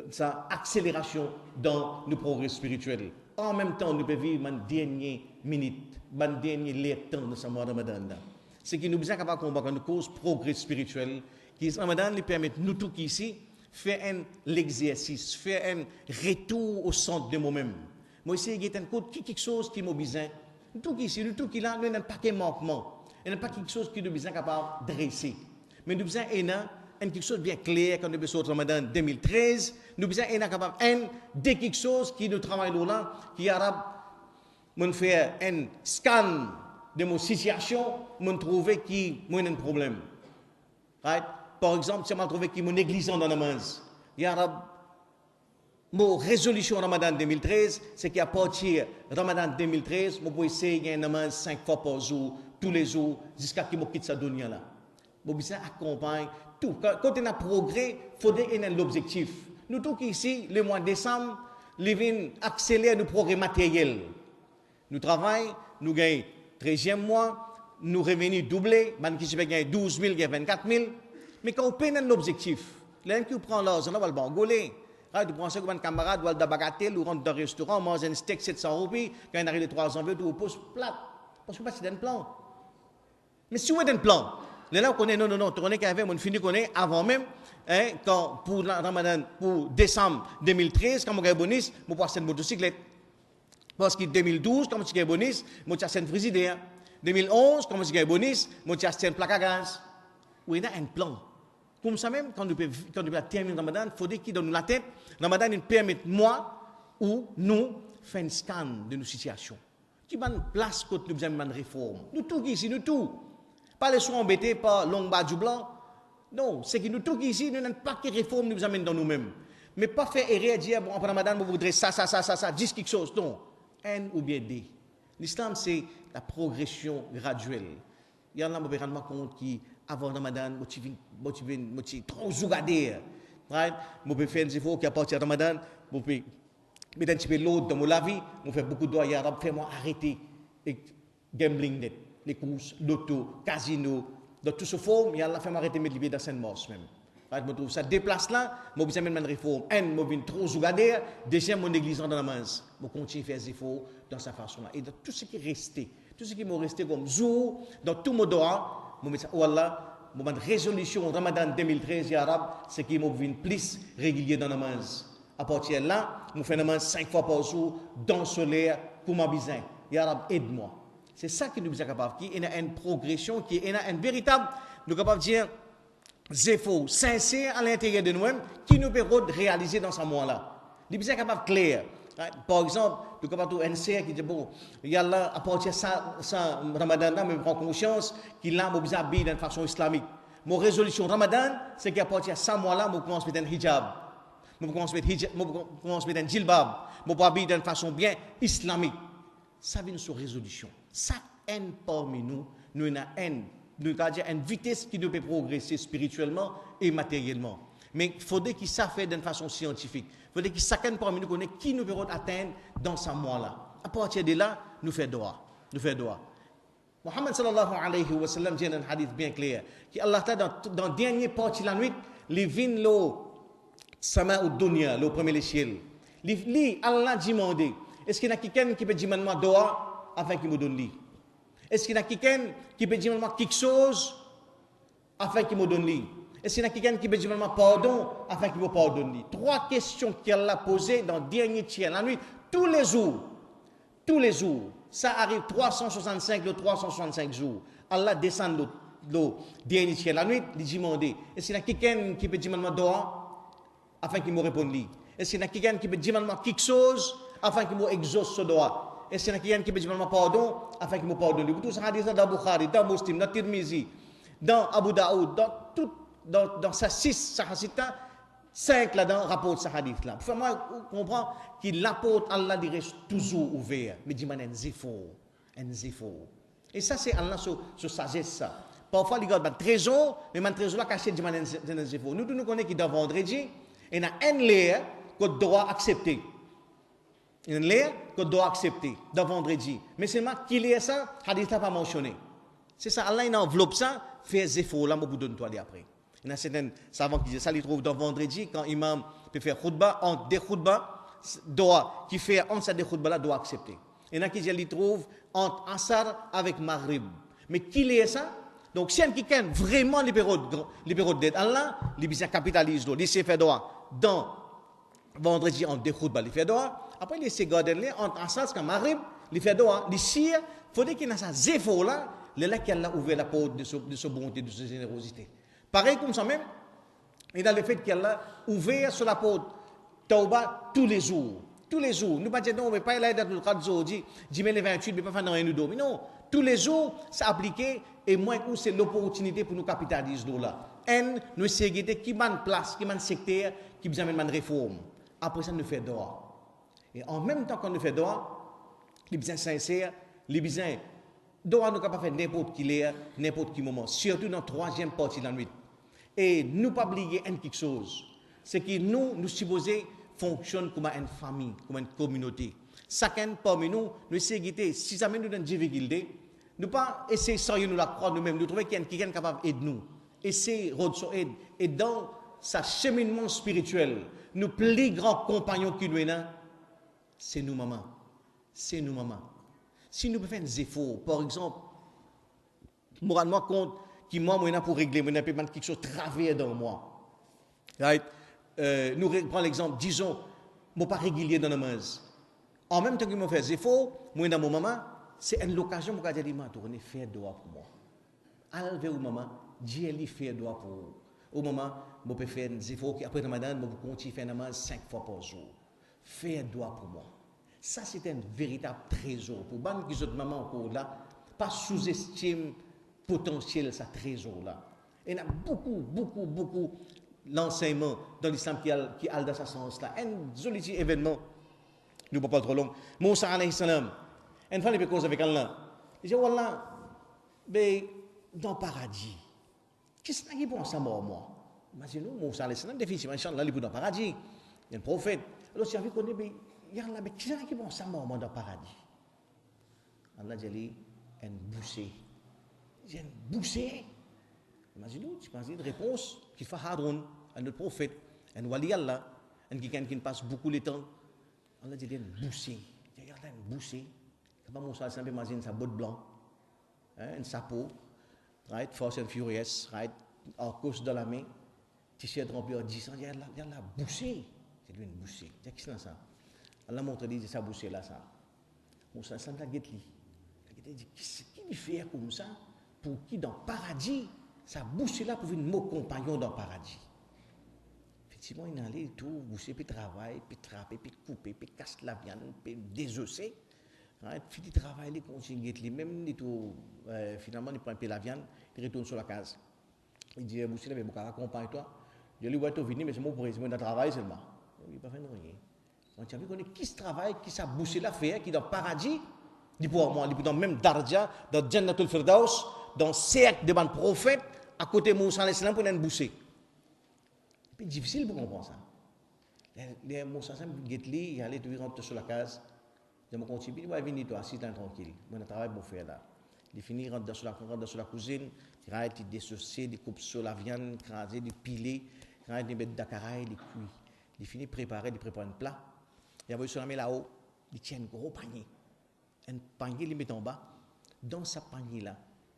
sa accélération dans nos progrès spirituels. En même temps, nous pouvons vivre une dernière minute, une dernière temps de ce mois de Ramadan. Ce qui nous besoin capable de combattre une cause progrès spirituel, qui Ramadan nous permet, nous tous ici, faire l'exercice, faire un retour au centre de moi-même. Moi, ici, il y a quelque chose qui m'a besoin. Nous tous ici, nous tous qui là, nous n'avons pas de manquement. Il n'y a pas quelque chose qui nous besoin capable de dresser. Mais nous besoin quelque chose de bien clair quand nous besoin de Ramadan 2013. Nous besoin capable de quelque chose qui nous travaille là, qui arabe, nous faire un scan de mon situation, nous trouver qui moi un problème. Right? Par exemple, si je trouve qui mon négligent dans la namaz, il y a mon résolution Ramadan 2013, c'est qu'à partir de Ramadan 2013, je peux essayer de namaz 5 fois par jour, tous les jours, jusqu'à ce que je quitte cette dunya là. Je peux accompagner tout. Quand on a progrès, il faut donner l'objectif. Nous tous ici, le mois de décembre, nous venons accélérer nos progrès matériels. Nous travaillons, nous gagnons 13e mois, nous revenus doublés, nous gagnons 12 000, 24 000. Mais quand on peine l'objectif, l'un qui prend l'argent, on va le bangoler. Tu prends ça comme un camarade, ou le bagatelle, ou rentre dans un restaurant, on mange un steak 700 roupies, quand il arrive de 300 tu le poses plat. Parce que c'est un plan. Mais si vous avez un plan, là, on connaît, non, on connaît qu'avant, on finit qu'on est avant même, quand pour Ramadan, pour décembre 2013, quand on gagne bonus, on passe une motocyclette. Parce que 2012, quand on gagne bonus, on passe une frigidaire. 2011, quand on gagne bonus, on passe une plaque à gaz. Oui, il y a un plan. Comme ça même, quand nous terminer Ramadan, il faut dire qu'il donne la tête. Ramadan nous permet, moi, ou nous, faire un scan de nos situations. Qui va une place quand nous avons une réforme. Nous tous ici, nous tous. Pas les soins embêtés par long bas du blanc. Non, c'est que nous tous ici, nous n'avons pas de réforme nous amène dans nous-mêmes. Mais pas faire errer et dire, bon, après Ramadan, vous voudrez ça, dis quelque chose. Non. N ou bien D. L'islam, c'est la progression graduelle. Il y en a qui me rendent compte qui avant Ramadan, je suis trop zougadé. Je peux faire des efforts qui à partir de Ramadan, je peux mettre un petit peu l'autre dans ma vie, je fais beaucoup de doigts arabes, fais-moi arrêter les gambling, les courses, l'auto, casino, dans tout ce forme, il a fait m'arrêter de me libérer dans Saint-Mors même. Je trouve ça déplace là, je vais faire une réforme. Un, je suis trop zougadé, deuxième, mon négligence dans la main. Je continue à faire des efforts dans sa façon là. Et dans tout ce qui est resté, tout ce qui m'a resté comme jour, dans tout mon doigt, Wallah, mon résolution Ramadan 2013 arabe, c'est qu'il m'a vu plus régulier dans la namaz. À partir de là, je fais namaz 5 fois par jour dans le soleil pour ma besoin. Ya Arab, aide-moi. C'est ça qui nous est capable, qui est une progression, qui est une véritable, nous sommes capables de dire, zéro, sincère à l'intérieur de nous-mêmes, qui nous permet de réaliser dans ce moment-là. Nous sommes capables de clair. Par exemple, nous sommes capables de NCR qui dit, bon, il y a là, à partir de ça Ramadan, je prends conscience qu'il a besoin de d'une façon islamique. Mon résolution Ramadan, c'est qu'à partir de ça mois-là, je commence à mettre un hijab. Je commence à mettre un djilbab. Je peux habiller d'une façon bien islamique. Ça vient de sur résolution. Ça haine parmi nous, nous avons une vitesse qui nous peut progresser spirituellement et matériellement. Mais il faudrait qu'il ça fait d'une façon scientifique. Il faudrait qu'il chacun parmi nous connaisse qui nous peut atteindre dans ce mois-là. À partir de là, nous faisons droit. Muhammad sallallahu alayhi wa sallam dit un hadith bien clair que Allah dans la dernière partie de la nuit, les vins le sama ou dunya, le premier ciel. Allah demande, est-ce qu'il y a quelqu'un qui peut dire moi doa afin qu'il me donne lui? Est-ce qu'il y a quelqu'un qui peut dire moi quelque chose afin qu'il me donne lui? Est-ce qu'il y a quelqu'un qui peut dire moi pardon afin qu'il me pardonne lui? 3 questions qu'elle a posées dans le dernier tiers la nuit, tous les jours. Ça arrive 365 jours. Allah descend le dernier tiers la nuit, il demande, est-ce qu'il y a quelqu'un qui peut dire moi doa afin qu'il me réponde lui? Est-ce qu'il y a quelqu'un qui peut dire moi quelque chose afin qu'il me exauce ce doa? Est-ce qu'il y a quelqu'un qui peut dire moi pardon afin qu'il me pardonne lui? Tout ça hadith dans Bukhari, dans Muslim, dans Tirmizi, dans Abu Daoud, dans sa 6 sahasita, 5 là-dedans rapportent ce hadith-là. Pour moi, on comprend que l'apôtre Allah il reste toujours ouvert. Mais dis-moi un zéro. Et ça, c'est Allah sur sagesse. Ça. Parfois, il y a un trésor, mais un trésor là caché, dis-moi un zéro. Nous connaissons que dans vendredi, il y a un lien qu'on doit accepter. Une lien qu'on doit accepter dans vendredi. Mais c'est moi qui lit ça, hadith n'a pas mentionné. C'est ça, Allah il enveloppe ça, fait zéro là, je vous donne toi après. Il y a certains savants qui disent ça, ils trouvent dans vendredi, quand Imam peut faire khutba, entre des khutbas, doit, qui fait entre ces deux khutbas là, doit accepter. Il y en a qui les trouvent entre Asar avec Maghrib. Mais qui est ça? Donc, si qui a vraiment les périodes d'aide, Allah, les bisins capitalisent, les laissent faire droit dans vendredi entre deux khutbas, les fait droit. Après, les laissent garder entre Asar et Maghrib, les fait droit. Les sires, il faudrait qu'il y ait ça zéro là, là qu'il a ouvert la porte de sa bonté, de sa générosité. Pareil comme ça même, il a le fait qu'il a ouvert sur la porte Tauba tous les jours. Tous les jours. Nous ne pas dire non, mais pas là dans le cadre aujourd'hui, dimanche le 28, mais pas faire rien nous dormir. Non, tous les jours, ça appliqué et moi c'est l'opportunité pour nous capitaliser là. Nous essayons qui m'a place, qui m'a secteur, qui nous amène une réforme. Après ça nous fait droit. Et en même temps qu'on nous fait droit, les besoins sincères, les besoins droit nous capable faire n'importe qui l'heure, n'importe qui moment, surtout dans la troisième partie de la nuit. Et nous pas oublier quelque chose, c'est que nous supposons fonctionner comme une famille, comme une communauté. Chacun parmi nous essayons de, si ça nous donne difficulté, nous pas essayer sans nous la croire nous-mêmes, nous trouver qu'il y a quelqu'un capable d'aider nous. Essayer de son aide. Et dans sa cheminement spirituel, nos plus grands compagnons qui nous sont, c'est nous maman. C'est nous maman. Si nous faisons des efforts, par exemple, moralement compte qui moi pour régler, moi pas quelque chose travers dans moi. Right? Nous prenons l'exemple, disons, moi pas régulier dans la maison. En même temps que je fais des efforts, moi dans mon maman, c'est une occasion pour dire tourner faire droit pour moi. Alvé au maman, Dieu lui fait droit pour vous. Au moment, je peux faire des efforts qui après Ramadan, je peux continuer à faire namaz 5 fois par jour. Faire droit pour moi. Ça c'est un véritable trésor pour ban qui autres maman encore là, pas sous-estime potentiel ça trésor là. Il y a beaucoup l'enseignement dans l'islam qui a dans ce sens-là. Un joli événement, nous ne pas trop long. Moussa alayhi salam, une fois il cause avec Allah. Il dit wallah, ben dans le paradis. Qu'est-ce qui est bon ça moi? Imaginez Moussa alayhi salam définitivement inchallah il est dans le paradis. Il y a un prophète. Alors si vous connaissez ben yalla mais qu'est-ce qui est bon ça moi dans le paradis? Allah dit une bouchée. J'ai une bouchée. Imaginez, tu penses une réponse qui fait Haroun, un autre prophète, un wali Allah, un quelqu'un qui passe beaucoup de temps. Allah dit une bouchée. Il y a une bouchée. Comme Moussa simple imagine sa botte blanc, un sapot, right, Fast and Furious, right, en course dans la main, t-shirt rempli en 10 ans, il y a la bouchée. C'est lui une bouchée. Qu'est-ce que c'est ça? Allah montre dit sa bouchée là ça. Moussa simple la guette li. Il dit qui lui fait comme ça pour qui dans le paradis sa bouche là pour venir mon compagnon dans le paradis. Effectivement, il allait tout boucher puis travailler, puis trapper, puis couper, puis casser la viande, puis désosser. Puis il travaille, il continue les même il tout finalement il prend un peu la viande, il retourne sur la case. Il dit boucher là mais bon accompagne toi. Je lui vois toi venir mais c'est moi pour résumer dans travail seulement. Il pas fait rien. On tient vu qu'on est qui se travaille, qui sa bouche là fait qui dans le paradis. Il peut moi, il peut dans même Darja, dans Jannatul Firdaus, dans cercle de ban prophète à côté de Moussa alayhi salam pour une bouchée. C'est difficile pour comprendre ça. Les Moussa alayhi salam get-li, il allait tout rentrer sur la case. Je me continue, il va venir toi assis tranquille. Moi je travaille pour faire là. Il finit rentre sur la cuisine, il dissocier, il coupe sur la viande, craser, il piler, il met de dakara, il cuit. Il finit préparer, il prépare un plat. Il va sur la main là-haut, il tient un gros panier. Un panier, il met en bas. Dans ce panier-là,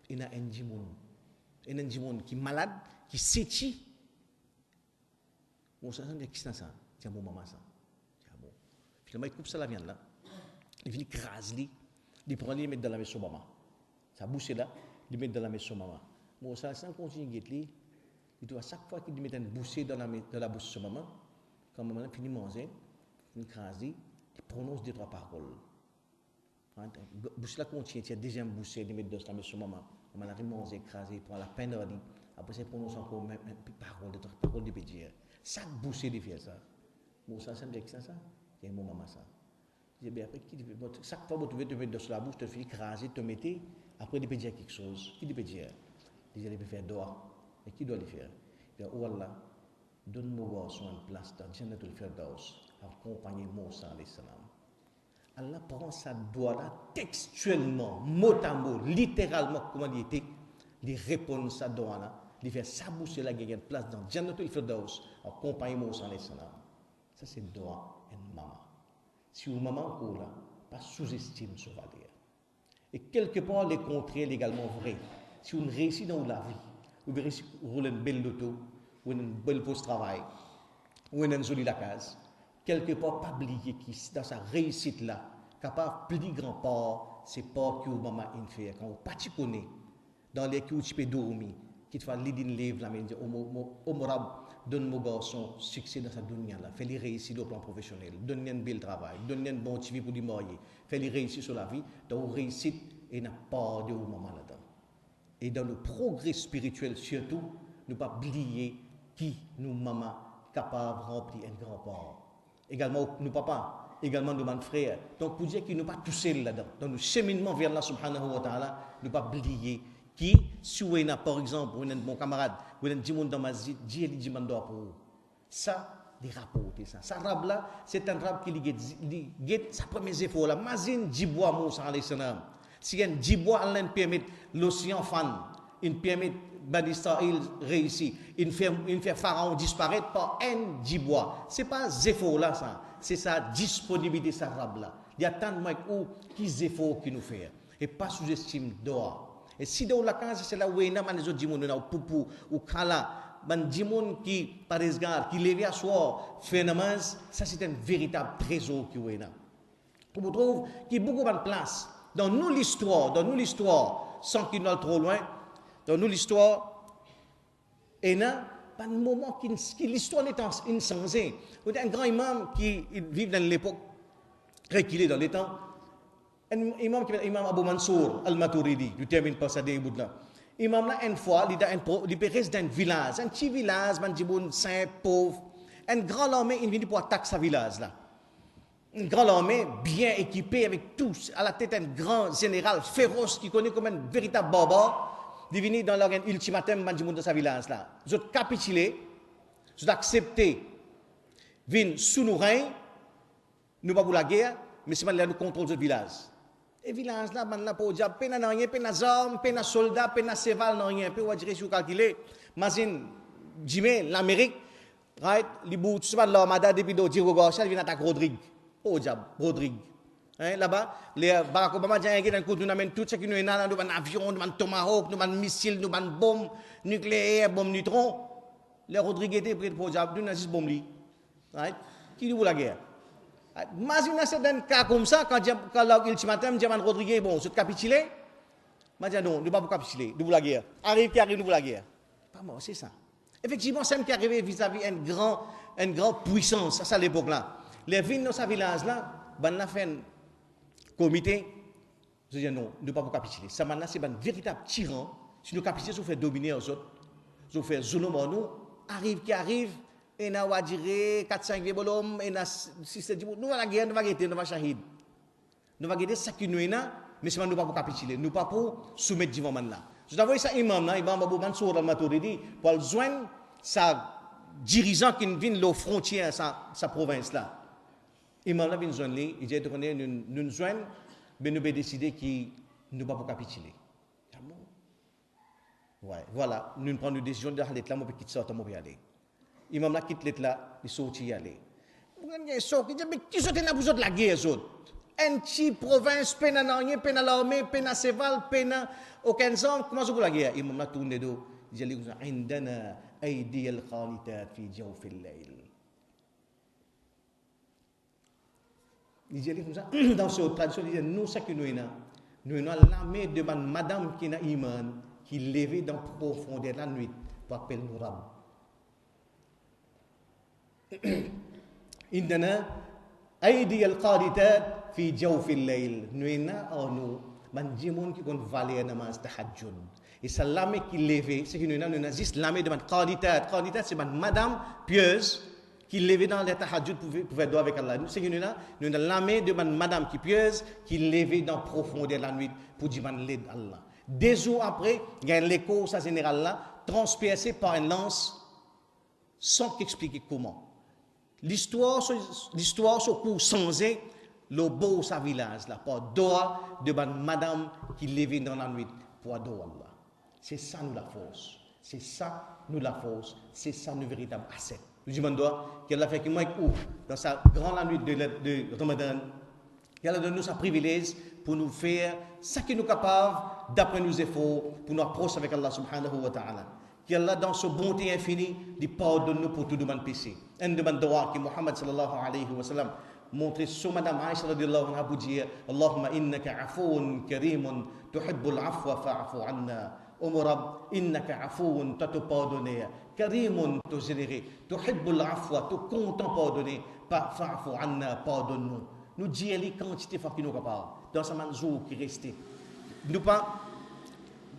il y a un djimoun. Il y a un djimoun qui est malade, qui s'étire. Bon, ça, c'est qui ça? C'est mon maman, ça. Bon. Finalement, il coupe ça la viande là. Il vient craser, il prend, il met dans la maison de maman. Ça bouche là, il met dans la maison de maman. Bon, ça, sans continuer à il doit chaque fois qu'il met une bouchée dans la bouche de maman, quand maman finit de manger, il crase, il prononce 2-3 paroles. Bouche là contient, il y a deuxième bouchée, il met dans la maison de maman. Maman arrive à manger, écraser, il prend la peine de dire. Après, il prononce encore une parole, 2-3 paroles de pédir. Chaque bouchée, il fait ça. Bon, ça, c'est bien ça. C'est mon maman, ça. Je dis, bien après, chaque fois que tu veux te mettre dans la bouche, tu fais écraser, te mettre, après, il peut dire quelque chose. Qui peut dire? Il peut faire droit. Et qui doit le faire? Il dit, oh Allah, donne-moi une place dans Jannatul Firdaus, accompagner Moussa alayhi salam. Allah prend sa doigt là textuellement, mot à mot, littéralement, comment il était, il répond sa doigt là, il fait sa bouche là, il y a une place dans Jannatul Firdaus, accompagner Moussa alayhi salam. Ça, c'est doigt et maman. Si vous maman ou là, pas sous-estime ce valeur. Et quelque part, les contraires également vrai. Si on réussit dans la vie, vous réussissez à rouler une belle auto, ou une belle poste de travail, ou une jolie la case, quelque part, pas oublier que dans sa réussite là, capable plus grand part, c'est pas que maman in fait. Quand vous pas tu connais, dans les coups tu peux dormir, qui te fait l'idée de livre, la main, honorable, donne mon garçon succès dans sa dunya là, fais-les réussir au plan professionnel, donne-lui un bel travail, donne-lui un bon TV pour lui marier, fais-les réussir sur la vie, dans la réussite, et n'a pas de maman là-dedans. Et dans le progrès spirituel surtout, ne pas oublier qui nous maman capable de remplir un grand part. Également nos papas, également nos frères. Donc pour dire qu'ils ne pas tous seuls là-dedans. Dans le cheminement vers Allah subhanahu wa ta'ala, ne pas oublier qui, si vous avez par exemple, vous avez un bon camarade, vous avez un monde dans ma vie, Dieu dit pour vous. Ça, des rapports, ça. Ça rab là, c'est un rab qui guette sa première effort là. Mazine Djiboua Moussa alayhi salam. Si un Djiboua Allah permet l'océan fan, il permet Bani Israël réussi, il fait Pharaon disparaître par un Djiboua. C'est pas zéfo là ça, c'est sa disponibilité sa rab là. Il y a tant de gens qui zéfo qui nous fait et pas sous-estime dehors. Et si dans la case c'est là où il y a des autres gens ou poupou ou kala, ban dimon qui par exemple qui lève à soir fait namaz, ça c'est un véritable trésor qui est là. Vous trouve qui beaucoup de place dans nous l'histoire, sans qu'il n'aille trop loin, dans nous l'histoire, et là, pas de moment qui l'histoire est insensée. Vous avez un grand imam qui vit dans l'époque, qu'il est dans les temps, un imam qui s'appelle Imam Abu Mansour al-Maturidi, je termine par ça des bouts là. Imam là, une fois, il reste dans un village, un petit village, un petit bon saint, pauvre, un grand armée, il vient pour attaquer ce village là. Une grande armée bien équipée avec tous, à la tête un grand général féroce qui connaît comme un véritable barbare, de venir dans leur ultimatum dans sa village là. Ils ont capitulé, ils ont accepté, venir sous nos règnes, nous pas pour la guerre, mais c'est maintenant nous contrôlons ce village. Et village là, man là pour dire, peine à rien, peine à armes, peine à soldats, peine à cheval, rien, peine à dire si vous calculez, imagine, Jimé, l'Amérique, right, les bouts, tu sais pas l'armada depuis de Diego Garcia, il vient attaquer Rodrigue. Oh diable, Rodrigue. Hein, là-bas, les Barack Obama dit qu'il y a un coup nous amène tout ce qui nous est là, nous avons un avion, nous avons un tomahawk, nous avons un missile, nous avons une bombe nucléaire, bombe neutron. Les Rodrigue étaient prêts pour diable, nous avons juste bombe li. Right? Qui dit pour la guerre? Imagine c'est un cas comme ça quand l'ultimatum dit Rodrigue bon, c'est capitulé. Moi dis non, nous pas pour capituler, nous pour la guerre. Arrive qui arrive nous pour la guerre. Pas moi, c'est ça. Effectivement, c'est qui est arrivé vis-à-vis une grande puissance à ça l'époque là. Les villes dans ce village-là, on a fait un comité. Je dis non, ne pas capituler. Ça maintenant, c'est un véritable tyran. Si nous capitulons, nous faisons dominer les autres. Nous faisons zulum en nous. Arrive qui arrive, et nous va dire 4-5 bolom, et nous 6-7 nous va la guerre, nous va guetter, nous va shahid. Nous va guetter ça qui nous est là, mais c'est nous pas pour capituler, nous pas pour soumettre devant là. Je t'avoue ça imam là, imam Abu Mansour al-Maturidi, pour joindre sa dirigeant qui vient de frontière sa province là. Imam là vient joindre lui, il dit qu'on nous joindre, mais nous avons décidé qu'il ne pas pour capituler. Ouais, voilà, nous prenons une décision d'aller là, on peut quitter ça, on peut y aller. Imam là quitte là, il sortit y aller. Il dit mais qui sont là pour la guerre autres? Un petit province, peine à rien, peine à l'armée, peine à cheval, peine à aucun sang, comment c'est pour la guerre? Imam là tourne dos, il dit عندنا أيدي القانتات في جوف الليل. Il dit comme ça, dans cette tradition, il dit nous, ce que nous avons l'armée de madame qui n'a iman, qui levait dans la profondeur de la nuit pour appeler nous Rab. عندنا أيدي القانتات في جوف الليل. Nous avons des gens qui ont valé la namaz tahajjud. Et c'est l'armée qui levait, c'est que nous avons juste l'armée de qanitat. Qanitat, c'est madame pieuse qui levait dans les tahajjud pour faire droit avec Allah. C'est que nous avons l'armée de madame qui pieuse qui levait dans la profondeur de la nuit pour dire l'aide Allah. Des jours après, il y a l'écho, ça général là, transpercé par une lance sans expliquer comment. L'histoire se court sans le beau sa village là, par doigt de madame qui levait dans la nuit pour adorer Allah. C'est ça nous la force. C'est ça nous la force. C'est ça nos véritables assets. Nous demandons qu'Allah fait que moi dans sa grande nuit de Ramadan, qu'Allah donne nous sa privilège pour nous faire ce qui nous capable d'après nos efforts pour nous approcher avec Allah subhanahu wa ta'ala. Qu'Allah dans sa bonté infinie lui pardonne nous pour tout demande péché. Un demande droit que Muhammad sallallahu alayhi wa sallam montré sur Madame Aïcha radiyallahu anha pour dire Allahumma innaka afoun karimun tuhibbul afwa fa'afu anna. Rab, innaka afoun, tu te pardonner. Karimun, tu généré. Tuhibbul afwa, tu content pardonner. Fa'afu anna, pardonne-nous. Nous disons les quantités qui nous capables. Dans ce jour qui restait. Nous pas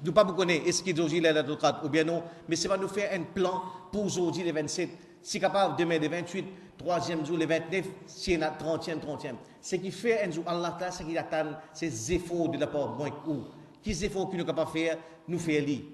vous connaître est-ce qu'aujourd'hui il est la ou bien non, mais c'est va nous faire un plan pour aujourd'hui les 27. Si capable demain les 28, troisième jour les 29, si on a 30e. Ce qui fait un jour Allah Ta'ala, c'est qu'il attend ces efforts de la part de moi ou. Quels efforts que nous sommes capables de faire, nous faisons lui.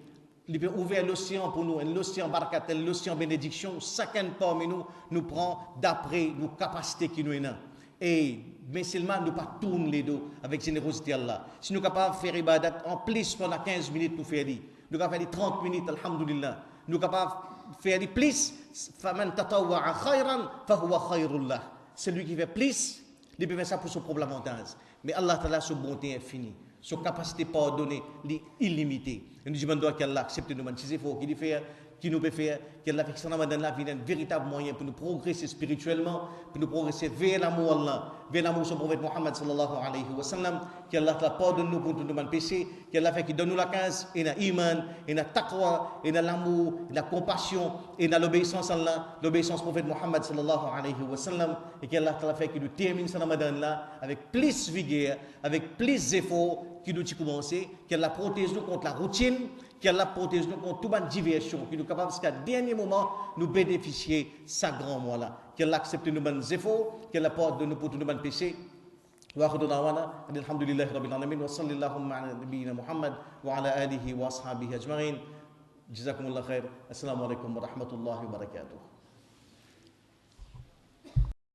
Il peut ouvrir l'océan pour nous, l'océan barakatel, l'océan bénédiction. Chacun parmi nous prend d'après nos capacités qui nous ont. Et mais seulement nous pas tourner les dos avec générosité Allah. Si nous sommes capables de faire ibadat en plus pendant 15 minutes, nous faisons lui. Nous sommes capables de faire 30 minutes, alhamdulillah. Nous sommes capables de faire plus. فَمَنْ تَطَوَّعَ خَيْرًا فَهُوَ خَيْرُ اللَّهِ. Celui qui fait plus, il peut faire ça pour son propre avantage. Mais Allah Ta'ala, sa bonté infinie. Sa capacité de pardonner est illimitée. Et nous demandons qu'Allah accepte nous ces efforts qu'il nous peut faire, qu'Allah fait que ça dans la vie un véritable moyen pour nous progresser spirituellement, pour nous progresser vers l'amour Allah, vers l'amour de son prophète Muhammad sallallahu alayhi wa sallam, qu'Allah pardonne nous pour tout nos péchés, qu'Allah fait qu'il donne nous la case, et la iman, et la taqwa, et l'amour, et la compassion, et l'obéissance à Allah, l'obéissance au prophète Muhammad sallallahu alayhi wa sallam, et qu'Allah fait qu'il nous termine ce Ramadan là avec plus vigueur, avec plus d'efforts, qui nous commencer, qu'elle la protège nous contre la routine, qu'elle la protège nous contre toute diversion, qui nous capable jusqu'à dernier moment nous bénéficier de sa grand mois là, qu'elle accepte nos bonnes efforts, qu'elle apporte de nous pour tous nos bonnes péchés. Wa akhiru da'wana alhamdulillahi rabbil alamin wa sallallahu ala nabiyyina Muhammad wa ala alihi wa ashabihi ajma'in. Jazakumullah khair. Assalamu alaikum wa rahmatullahi wa barakatuh.